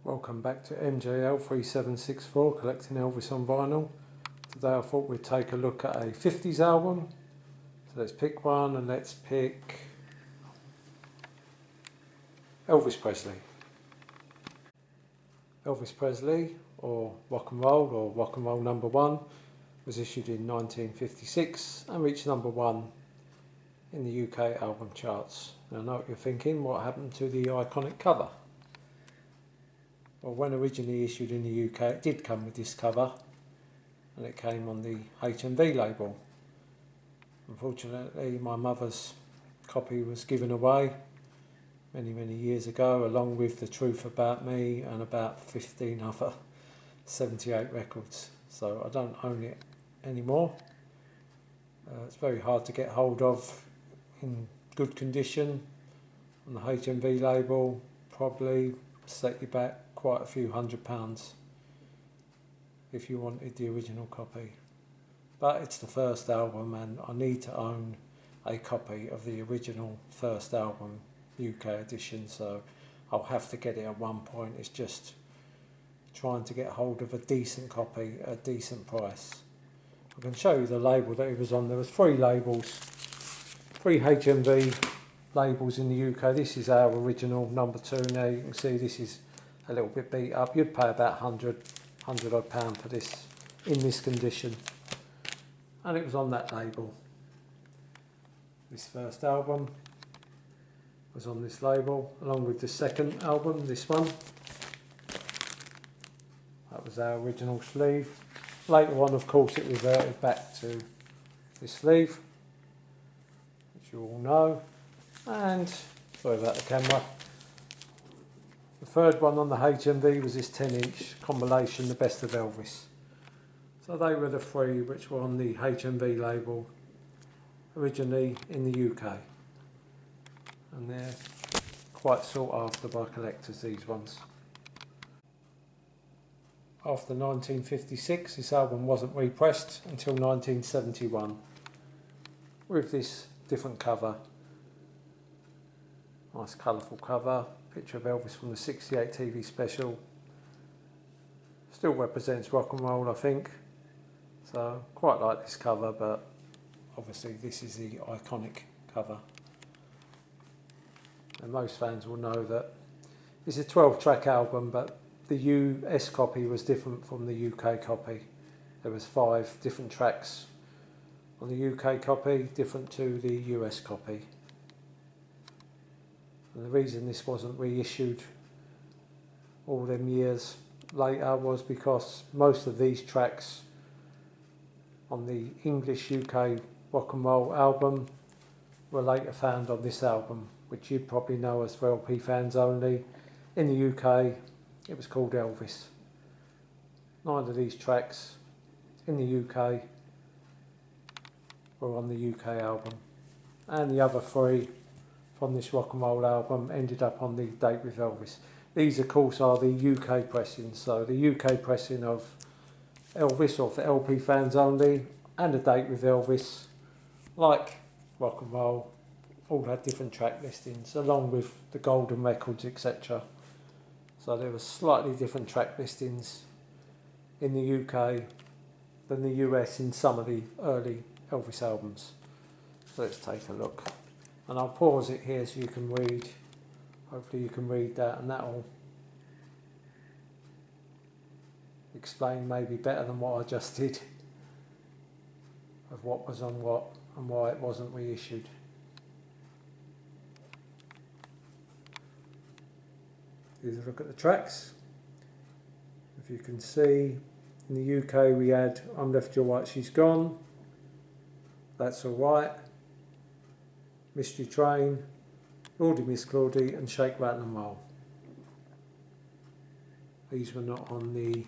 Welcome back to MJL 3764 collecting Elvis on vinyl. Today I thought we'd take a look at a 50s album. So let's pick one and let's pick Elvis Presley. Elvis Presley, or Rock and Roll number 1, was issued in 1956 and reached number 1 in the UK album charts. Now I know what you're thinking, what happened to the iconic cover? Well, when originally issued in the UK, it did come with this cover, and it came on the HMV label. Unfortunately, my mother's copy was given away many years ago, along with The Truth About Me and about 15 other 78 records. So I don't own it anymore. It's very hard to get hold of in good condition on the HMV label. Probably set you back quite a few £100 if you wanted the original copy. But it's the first album and I need to own a copy of the original first album UK edition, so I'll have to get it at one point. It's just trying to get hold of a decent copy at a decent price. I can show you the label that it was on. There was 3 labels, 3 HMV labels in the UK. This is our original number 2. Now you can see this is a little bit beat up. You'd pay about £100 odd for this in this condition, and it was on that label. This first album was on this label, along with the second album, this one. That was our original sleeve. Later on, of course, it reverted back to this sleeve, which you all know. And sorry about the camera. The third one on the HMV was this 10-inch compilation, The Best of Elvis. So they were the 3 which were on the HMV label originally in the UK. And they're quite sought after by collectors, these ones. After 1956, this album wasn't repressed until 1971 with this different cover. Nice colourful cover. Picture of Elvis from the 68 TV special. Still represents rock and roll, I think. So quite like this cover, but obviously this is the iconic cover. And most fans will know that it's a 12-track album, but the US copy was different from the UK copy. There was 5 different tracks on the UK copy, different to the US copy. And the reason this wasn't reissued all them years later was because most of these tracks on the English UK rock and roll album were later found on this album, which you'd probably know as for LP fans only. In the UK, it was called Elvis. 9 of these tracks in the UK were on the UK album, and the other 3 from this rock and roll album ended up on the Date with Elvis. These of course are the UK pressings, so the UK pressing of Elvis, or for LP fans only, and A Date with Elvis, like rock and roll, all had different track listings along with the golden records, etc. So there were slightly different track listings in the UK than the US in some of the early Elvis albums. So let's take a look. And I'll pause it here so you can read. Hopefully you can read that, and that'll explain maybe better than what I just did of what was on what and why it wasn't reissued. Here's a look at the tracks. If you can see, in the UK we had I'm Left Your Right, She's Gone, That's Alright, Mystery Train, Lordy Miss Claudie, and Shake, Rattle and Roll. These were not on the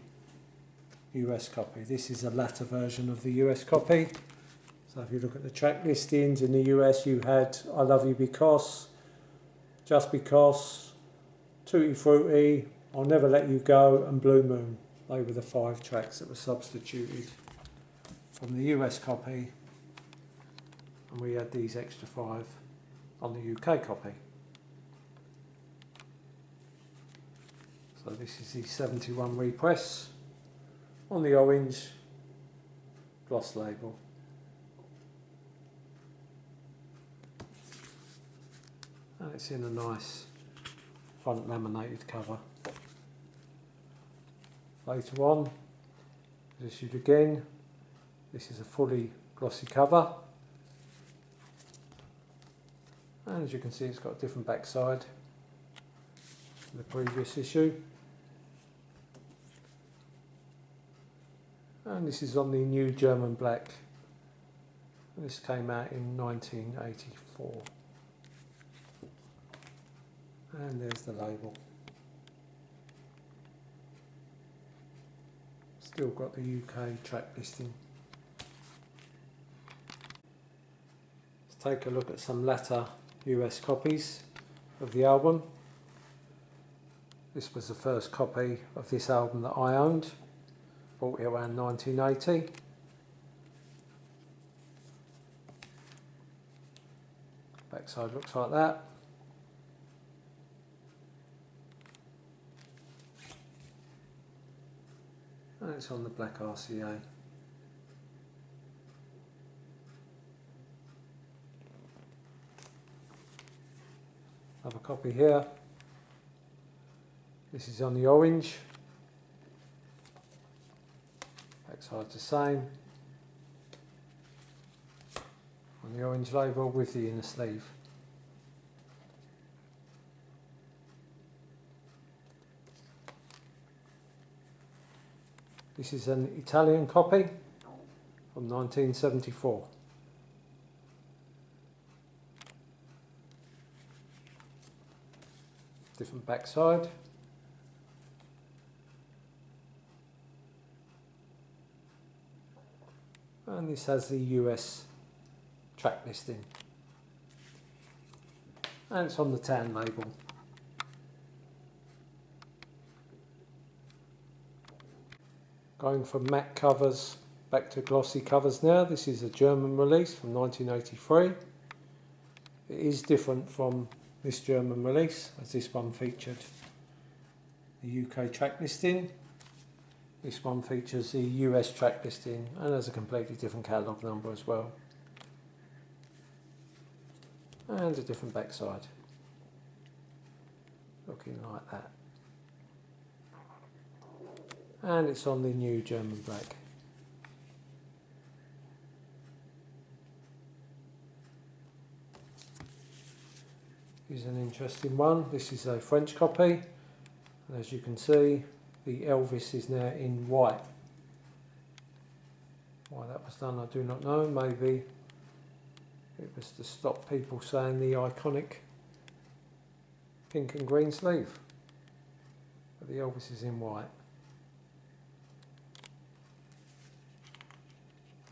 US copy. This is a latter version of the US copy. So if you look at the track listings, in the US you had I Love You Because, Just Because, Tutti Frutti, I'll Never Let You Go, and Blue Moon. They were the 5 tracks that were substituted from the US copy, and we had these extra 5 on the UK copy. So this is the 71 repress on the orange gloss label. And it's in a nice front laminated cover. Later on, as issued again, this is a fully glossy cover. And as you can see, it's got a different backside than the previous issue. And this is on the new German black. And this came out in 1984. And there's the label. Still got the UK track listing. Let's take a look at some latter US copies of the album. This was the first copy of this album that I owned. Bought it around 1980. Backside looks like that. And it's on the black RCA. Another copy here. This is on the orange. Backside's the same. On the orange label with the inner sleeve. This is an Italian copy from 1974. Different backside. And this has the US track listing. And it's on the tan label. Going from matte covers back to glossy covers now. This is a German release from 1983. It is different from this German release, as this one featured the UK track listing. This one features the US track listing and has a completely different catalogue number as well. And a different backside. Looking like that. And it's on the new German black. Here's an interesting one. This is a French copy. And as you can see, the Elvis is now in white. Why that was done, I do not know. Maybe it was to stop people saying the iconic pink and green sleeve. But the Elvis is in white.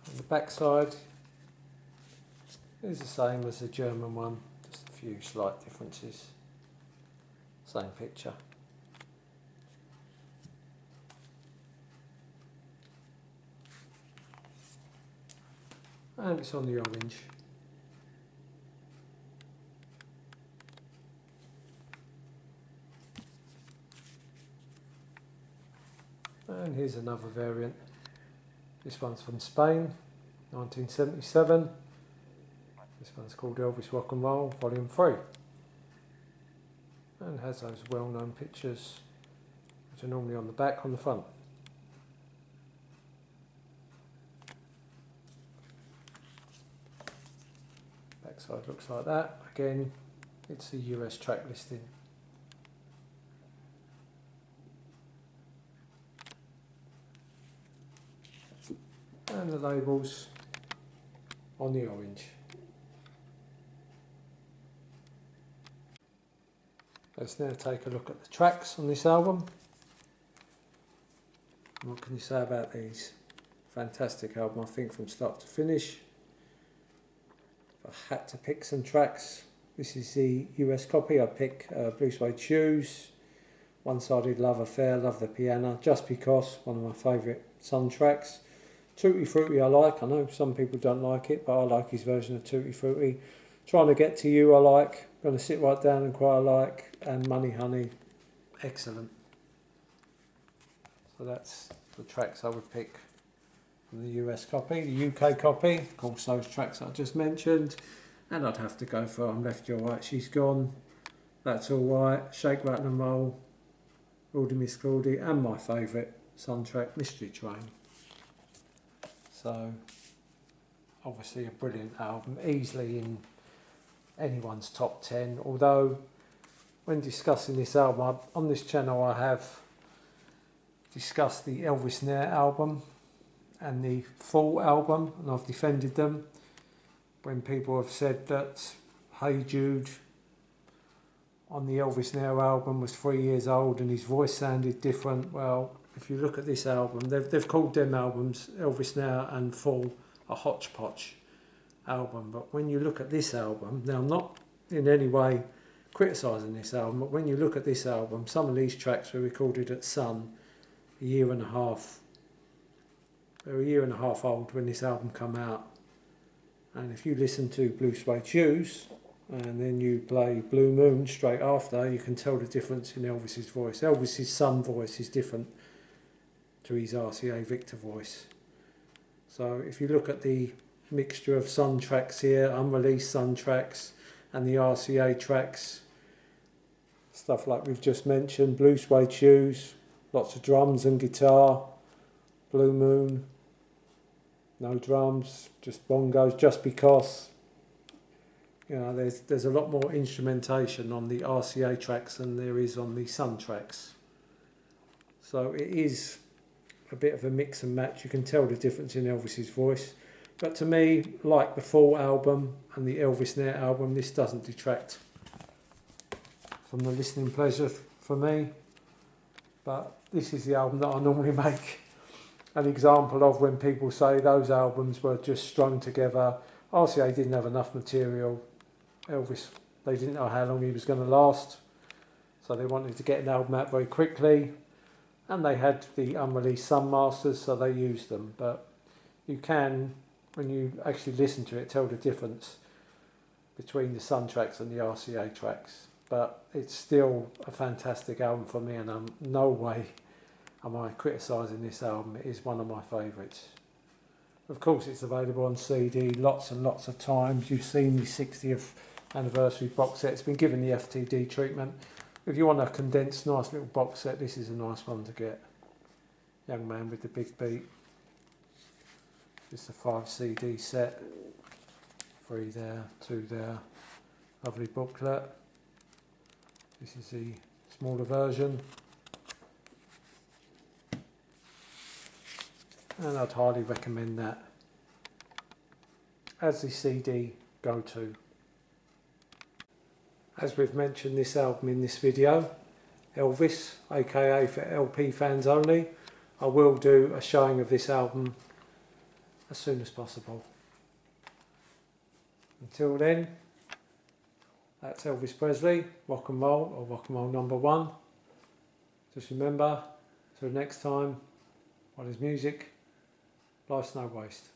And the back side is the same as the German one, just a few slight differences. Same picture. And it's on the orange. And here's another variant. This one's from Spain, 1977. This one's called Elvis Rock and Roll, Volume 3. And has those well-known pictures, which are normally on the back, on the front. Backside looks like that. Again, it's the US track listing. And the labels on the orange. Let's now take a look at the tracks on this album. What can you say about these? Fantastic album, I think, from start to finish. If I had to pick some tracks, this is the US copy. I'd pick Blue Suede Shoes, One-Sided Love Affair, Love the Piano, Just Because, one of my favourite Sun tracks. Tutti Frutti I like. I know some people don't like it, but I like his version of Tutti Frutti. Trying to Get to You I like. Gonna Sit Right Down and Cry I like. And Money Honey, excellent. So that's the tracks I would pick from the US copy. The UK copy, of course, those tracks I just mentioned. And I'd have to go for I'm Left, You're Right, She's Gone, That's Alright, Shake, Rattle and Roll, Claudie Miss Claudie, and my favourite soundtrack, Mystery Train. So, obviously a brilliant album, easily in anyone's top 10, although when discussing this album, on this channel I have discussed the Elvis Nair album and the Full album, and I've defended them when people have said that Hey Jude on the Elvis Nair album was 3 years old and his voice sounded different. Well, if you look at this album, they've called them albums, Elvis Nair and Full, a hodgepodge album. But when you look at this album, now I'm not in any way criticising this album, but when you look at this album, some of these tracks were recorded at Sun a year and a half. They were a year and a half old when this album came out. And if you listen to Blue Suede Shoes and then you play Blue Moon straight after, you can tell the difference in Elvis's voice. Elvis's Sun voice is different to his RCA Victor voice. So if you look at the mixture of Sun tracks here, unreleased Sun tracks, and the RCA tracks, stuff like we've just mentioned, Blue Suede Shoes, lots of drums and guitar, Blue Moon, no drums, just bongos, Just Because. You know, there's a lot more instrumentation on the RCA tracks than there is on the Sun tracks. So it is a bit of a mix and match. You can tell the difference in Elvis's voice. But to me, like the Full album and the Elvis Nair album, this doesn't detract from the listening pleasure for me. But this is the album that I normally make an example of when people say those albums were just strung together. RCA didn't have enough material. Elvis, they didn't know how long he was going to last, so they wanted to get an album out very quickly, and they had the unreleased Sun Masters, so they used them. But you can, when you actually listen to it, tell the difference between the Sun tracks and the RCA tracks. But it's still a fantastic album for me, and no way am I criticising this album. It is one of my favourites. Of course, it's available on CD lots and lots of times. You've seen the 60th anniversary box set. It's been given the FTD treatment. If you want a condensed, nice little box set, this is a nice one to get. Young Man with the Big Beat. It's a 5 CD set. 3 there, 2 there. Lovely booklet. This is the smaller version. And I'd highly recommend that as the CD go-to. As we've mentioned this album in this video, Elvis, aka for LP fans only, I will do a showing of this album as soon as possible. Until then, that's Elvis Presley, rock and roll, or rock and roll number 1. Just remember, till next time, what is music? Life's no waste.